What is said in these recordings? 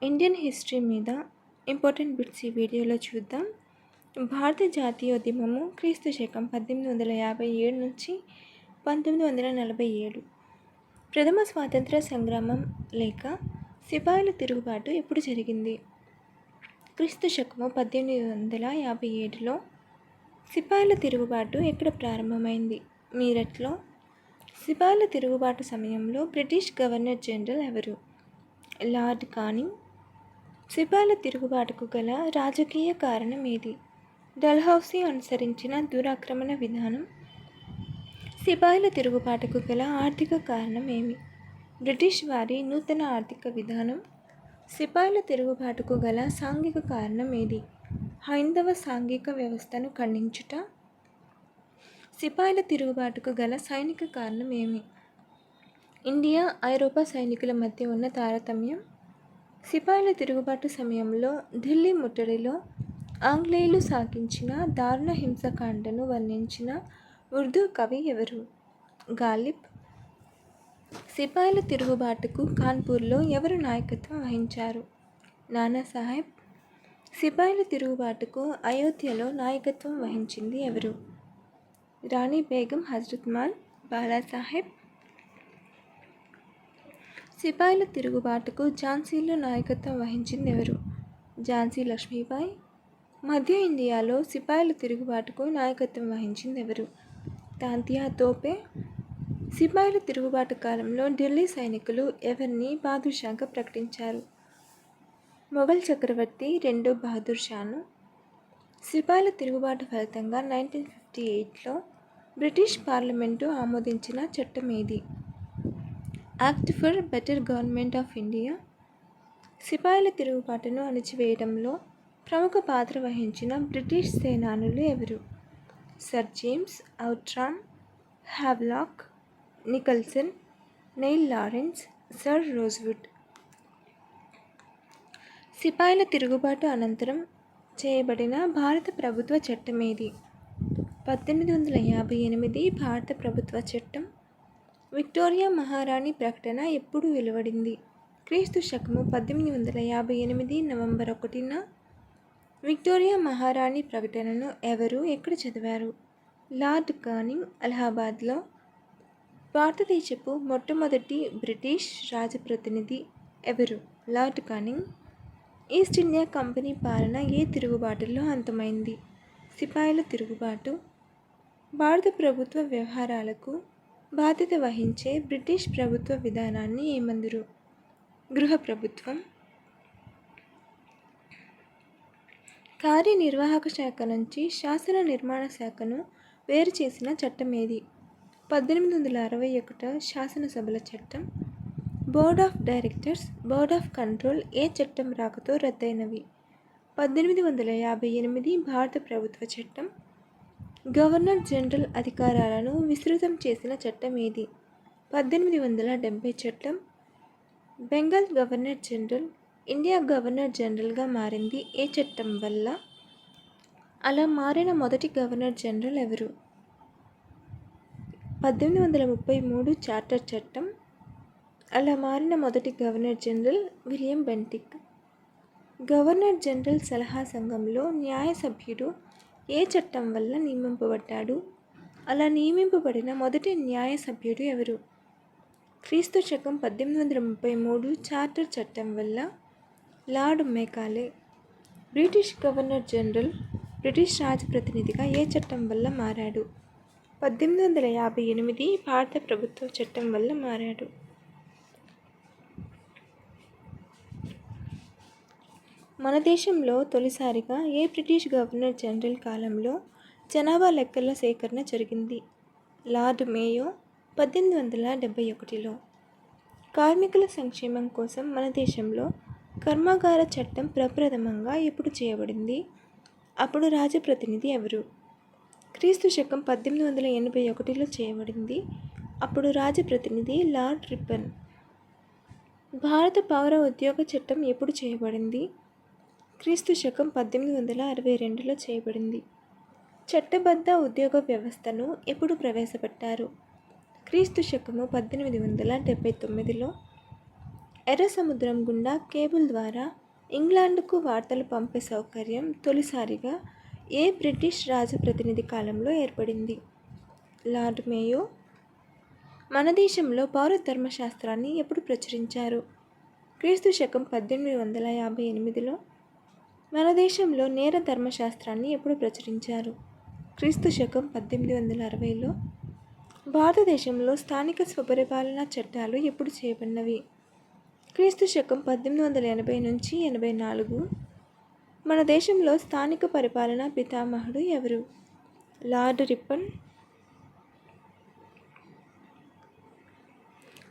Indian history మీద important bits ఈ వీడియోలో చూద్దాం. భారత జాతీయోద్యమము క్రీస్తు శకం 1857 నుంచి 1947. ప్రథమ స్వాతంత్ర సంగ్రామం లేక సిపాయిల తిరుగుబాటు ఎప్పుడు జరిగింది? క్రీస్తు శకము 1857లో సిపాయిల తిరుగుబాటు ఎక్కడ ప్రారంభమైంది? మీరట్లో. సిపాయిల తిరుగుబాటు సమయంలో బ్రిటిష్ గవర్నర్ జనరల్ ఎవరు? Lord Canning. సిపాయిల తిరుగుబాటుకు గల రాజకీయ కారణం ఏది? డల్హౌసీ అనుసరించిన దురాక్రమణ విధానం. సిపాయిల తిరుగుబాటుకు గల ఆర్థిక కారణం ఏమి? బ్రిటిష్ వారి నూతన ఆర్థిక విధానం. సిపాయిల తిరుగుబాటుకు గల సాంఘిక కారణం ఏది? హైందవ సాంఘిక వ్యవస్థను ఖండించుట. సిపాయిల తిరుగుబాటుకు గల సైనిక కారణం ఏమి? ఇండియా, ఐరోపా సైనికుల మధ్య ఉన్న తారతమ్యం. సిపాయిల తిరుగుబాటు సమయంలో ఢిల్లీ ముట్టడిలో ఆంగ్లేయులు సాగించిన దారుణ హింసకాండను వర్ణించిన ఉర్దూ కవి ఎవరు? గాలిబ్. సిపాయిల తిరుగుబాటుకు కాన్పూర్లో ఎవరు నాయకత్వం వహించారు? నానాసాహెబ్. సిపాయిల తిరుగుబాటుకు అయోధ్యలో నాయకత్వం వహించింది ఎవరు? రాణి బేగం, హజ్రత్మహల్, బాలాసాహెబ్. సిపాయిల తిరుగుబాటుకు ఝాన్సీలో నాయకత్వం వహించింది ఎవరు? ఝాన్సీ లక్ష్మీబాయి. మధ్య ఇండియాలో సిపాయిల తిరుగుబాటుకు నాయకత్వం వహించింది ఎవరు? తాంతియా తోపే. సిపాయిల తిరుగుబాటు కాలంలో ఢిల్లీ సైనికులు ఎవరిని బహదూర్షాగా ప్రకటించారు? మొఘల్ చక్రవర్తి రెండో బహదూర్ షాను. సిపాయిల తిరుగుబాటు ఫలితంగా 1958లో బ్రిటిష్ పార్లమెంటు ఆమోదించిన చట్టం ఏది? Act for better government of India. సిపాయిల తిరుగుబాటును అణచివేయడంలో ప్రముఖ పాత్ర వహించిన బ్రిటిష్ సేనానులు ఎవరు? Sir James Outram, Havelock, Nicholson, Neill Lawrence, Sir Rosewood. సిపాయిల తిరుగుబాటు అనంతరం చేయబడిన భారత ప్రభుత్వ చట్టం ఏది? 1858 భారత ప్రభుత్వ చట్టం. విక్టోరియా మహారాణి ప్రకటన ఎప్పుడు వెలువడింది? క్రీస్తు శకము 1858 నవంబర్ 1న. విక్టోరియా మహారాణి ప్రకటనను ఎవరు ఎక్కడ చదివారు? లార్డ్ కానింగ్, అలహాబాద్లో. భారతదేశపు మొట్టమొదటి బ్రిటిష్ రాజప్రతినిధి ఎవరు? Lord Canning. East India Company పాలన ఏ తిరుగుబాటులో అంతమైంది? సిపాయిల తిరుగుబాటు. భారత ప్రభుత్వ వ్యవహారాలకు బాధ్యత వహించే బ్రిటిష్ ప్రభుత్వ విధానాన్ని ఏమందురు? గృహ ప్రభుత్వం. కార్యనిర్వాహక శాఖ నుంచి శాసన నిర్మాణ శాఖను వేరు చేసిన చట్టం ఏది? 1861 శాసనసభల చట్టం. Board of directors, board of control A చట్టం రాకతో రద్దయినవి? 1858 భారత ప్రభుత్వ చట్టం. గవర్నర్ జనరల్ అధికారాలను విస్తృతం చేసిన చట్టం ఏది? 1870 చట్టం. Bengal governor general India governor జనరల్గా మారింది ఏ చట్టం వల్ల? అలా మారిన మొదటి గవర్నర్ జనరల్ ఎవరు? 1833 చార్టర్ చట్టం. అలా మారిన మొదటి governor general William Bentinck. Governor general సలహా సంఘంలో న్యాయ సభ్యుడు ఏ చట్టం వల్ల నియమింపబడ్డాడు? అలా నియమింపబడిన మొదటి న్యాయ సభ్యుడు ఎవరు? క్రీస్తు శకం 1833 చార్టర్ చట్టం వల్ల. Lord Macaulay. British governor general British రాజప్రతినిధిగా ఏ చట్టం వల్ల మారాడు? 1858 భారత ప్రభుత్వ చట్టం వల్ల మారాడు. మన దేశంలో తొలిసారిగా ఏ బ్రిటిష్ గవర్నర్ జనరల్ కాలంలో జనాభా లెక్కల సేకరణ జరిగింది? లార్డ్ మేయో 1871లో. కార్మికుల సంక్షేమం కోసం మన దేశంలో కర్మాగార చట్టం ప్రప్రథమంగా ఎప్పుడు చేయబడింది? అప్పుడు రాజప్రతినిధి ఎవరు? క్రీస్తు శకం 1881లో చేయబడింది. అప్పుడు రాజప్రతినిధి లార్డ్ రిప్పన్. భారత పౌర ఉద్యోగ చట్టం ఎప్పుడు చేయబడింది? క్రీస్తు శకం 1862లో చేయబడింది. చట్టబద్ధ ఉద్యోగ వ్యవస్థను ఎప్పుడు ప్రవేశపెట్టారు? క్రీస్తు శకము 1879లో. ఎర్ర సముద్రం గుండా కేబుల్ ద్వారా ఇంగ్లాండ్కు వార్తలు పంపే సౌకర్యం తొలిసారిగా ఏ బ్రిటిష్ రాజప్రతినిధి కాలంలో ఏర్పడింది? Lord Mayo. మన దేశంలో పౌర ధర్మశాస్త్రాన్ని ఎప్పుడు ప్రచురించారు? క్రీస్తు శకం 1858లో. మన దేశంలో నేర ధర్మశాస్త్రాన్ని ఎప్పుడు ప్రచురించారు? క్రీస్తు శకం 1860లో. భారతదేశంలో స్థానిక స్వపరిపాలనా చట్టాలు ఎప్పుడు చేయబడినవి? క్రీస్తు శకం 1880 నుంచి 84. మన దేశంలో స్థానిక పరిపాలనా పితామహుడు ఎవరు? Lord Ripon.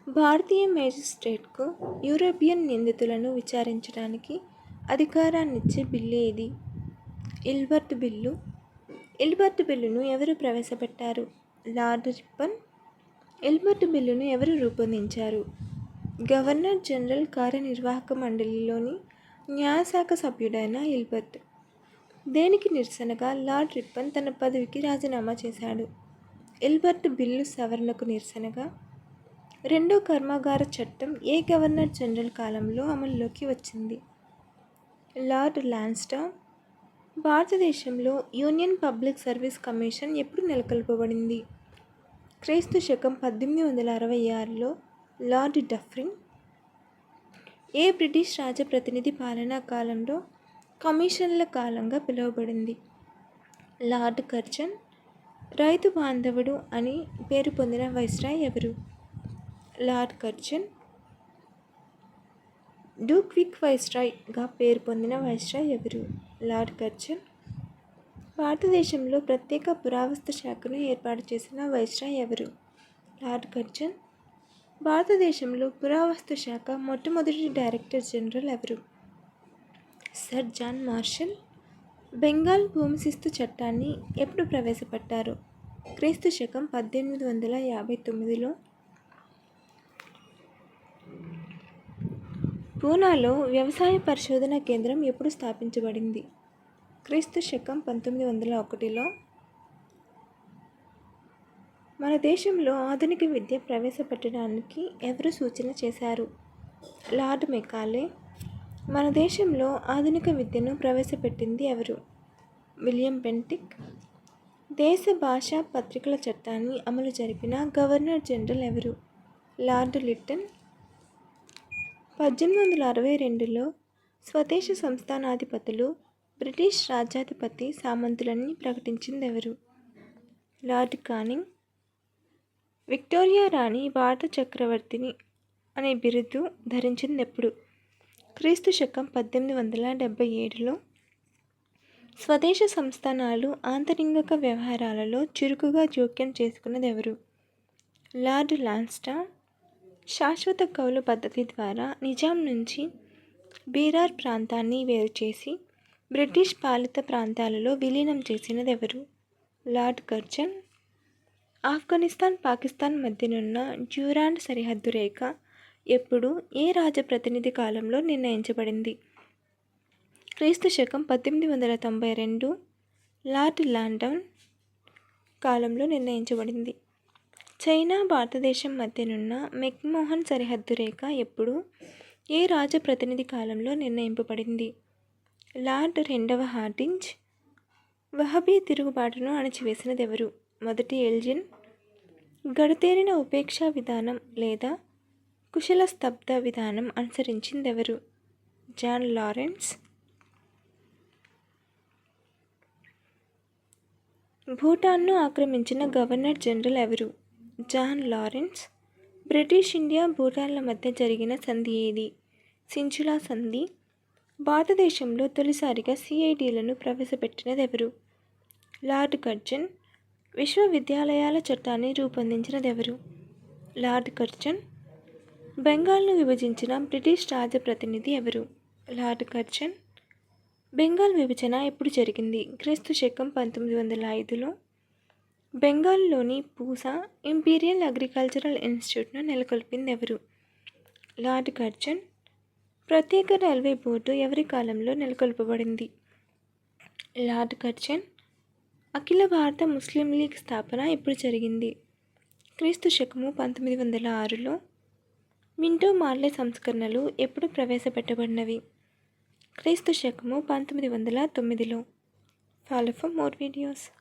భారతీయ మేజిస్ట్రేట్కు యూరోపియన్ నిందితులను విచారించడానికి అధికారాన్నిచ్చే బిల్లు ఏది? Ilbert bill. ఇల్బర్ట్ బిల్లును ఎవరు ప్రవేశపెట్టారు? Lord Ripon. ఇల్బర్ట్ బిల్లును ఎవరు రూపొందించారు? గవర్నర్ జనరల్ కార్యనిర్వాహక మండలిలోని న్యాయశాఖ సభ్యుడైన ఇల్బర్ట్. దేనికి నిరసనగా లార్డ్ రిప్పన్ తన పదవికి రాజీనామా చేశాడు? ఇల్బర్ట్ బిల్లు సవరణకు నిరసనగా. రెండో కర్మాగార చట్టం ఏ గవర్నర్ జనరల్ కాలంలో అమల్లోకి వచ్చింది? Lord Lansdowne. భారతదేశంలో యూనియన్ పబ్లిక్ సర్వీస్ కమిషన్ ఎప్పుడు నెలకొల్పబడింది? క్రీస్తు శకం 1866లో. Lord Dufferin. ఏ బ్రిటిష్ రాజప్రతినిధి పాలనా కాలంలో కమిషన్ల కాలంగా పిలువబడింది? Lord Curzon. రైతు బాంధవుడు అని పేరు పొందిన వైస్రాయ్ ఎవరు? Lord Curzon. డూక్విక్ వైస్రాయ్గా పేరు పొందిన వైస్రాయ్ ఎవరు? Lord Curzon. భారతదేశంలో ప్రత్యేక పురావస్తు శాఖను ఏర్పాటు చేసిన వైస్రాయ్ ఎవరు? Lord Curzon. భారతదేశంలో పురావస్తు శాఖ మొట్టమొదటి డైరెక్టర్ జనరల్ ఎవరు? Sir John Marshall. బెంగాల్ భూమి శిస్తు చట్టాన్ని ఎప్పుడు ప్రవేశపెట్టారు? క్రీస్తు శకం 1859లో. పూనాలో వ్యవసాయ పరిశోధన కేంద్రం ఎప్పుడు స్థాపించబడింది? క్రీస్తు శకం 1901లో. మన దేశంలో ఆధునిక విద్య ప్రవేశపెట్టడానికి ఎవరు సూచన చేశారు? Lord Macaulay. మన దేశంలో ఆధునిక విద్యను ప్రవేశపెట్టింది ఎవరు? William Bentinck. దేశ భాషా పత్రికల చట్టాన్ని అమలు జరిపిన గవర్నర్ జనరల్ ఎవరు? Lord Lytton. 1862లో స్వదేశ సంస్థానాధిపతులు బ్రిటిష్ రాజ్యాధిపతి సామంతులని ప్రకటించింది ఎవరు? Lord Canning. విక్టోరియా రాణి భారత చక్రవర్తిని అనే బిరుదు ధరించింది ఎప్పుడు? క్రీస్తు శకం 1877లో. స్వదేశ సంస్థానాలు ఆంతరింగిక వ్యవహారాలలో చురుకుగా జోక్యం చేసుకున్నది ఎవరు? లార్డ్ లాన్స్డౌన్. శాశ్వత కౌలు పద్ధతి ద్వారా నిజాం నుంచి బీరార్ ప్రాంతాన్ని వేరుచేసి బ్రిటిష్ పాలిత ప్రాంతాలలో విలీనం చేసినది ఎవరు? Lord Curzon. ఆఫ్ఘనిస్తాన్ పాకిస్తాన్ మధ్యనున్న డ్యూరాండ్ సరిహద్దు రేఖ ఎప్పుడు ఏ రాజప్రతినిధి కాలంలో నిర్ణయించబడింది? క్రీస్తు శకం 1892 లార్డ్ లాన్డౌన్ కాలంలో నిర్ణయించబడింది. చైనా భారతదేశం మధ్యనున్న మెక్మోహన్ సరిహద్దు రేఖ ఎప్పుడు ఏ రాజప్రతినిధి కాలంలో నిర్ణయింపబడింది? లార్డ్ రెండవ హార్డింజ్. వహబీ తిరుగుబాటును అణచివేసినది ఎవరు? మొదటి ఎల్జిన్. గడతేరిన ఉపేక్షా విధానం లేదా కుశల స్తబ్ద విధానం అనుసరించిందెవరు? John Lawrence. భూటాన్ను ఆక్రమించిన గవర్నర్ జనరల్ ఎవరు? John Lawrence. బ్రిటిష్ ఇండియా భూటాన్ల మధ్య జరిగిన సంధి ఏది? సించులా సంధి. భారతదేశంలో తొలిసారిగా సిఐడిలను ప్రవేశపెట్టినది ఎవరు? Lord Curzon. విశ్వవిద్యాలయాల చట్టాన్ని రూపొందించినది ఎవరు? Lord Curzon. బెంగాల్ను విభజించిన బ్రిటిష్ రాజప్రతినిధి ఎవరు? Lord Curzon. బెంగాల్ విభజన ఎప్పుడు జరిగింది? క్రీస్తు శకం 1905లో. బెంగాల్లోని పూసా ఇంపీరియల్ అగ్రికల్చరల్ ఇన్స్టిట్యూట్ను నెలకొల్పింది ఎవరు? Lord Curzon. ప్రత్యేక రైల్వే బోర్డు ఎవరి కాలంలో నెలకొల్పబడింది? Lord Curzon. అఖిల భారత ముస్లిం లీగ్ స్థాపన ఎప్పుడు జరిగింది? క్రీస్తు శకము 1906లో. మింటో మార్లే సంస్కరణలు ఎప్పుడు ప్రవేశపెట్టబడినవి? క్రీస్తు శకము 1909లో. Follow for more videos.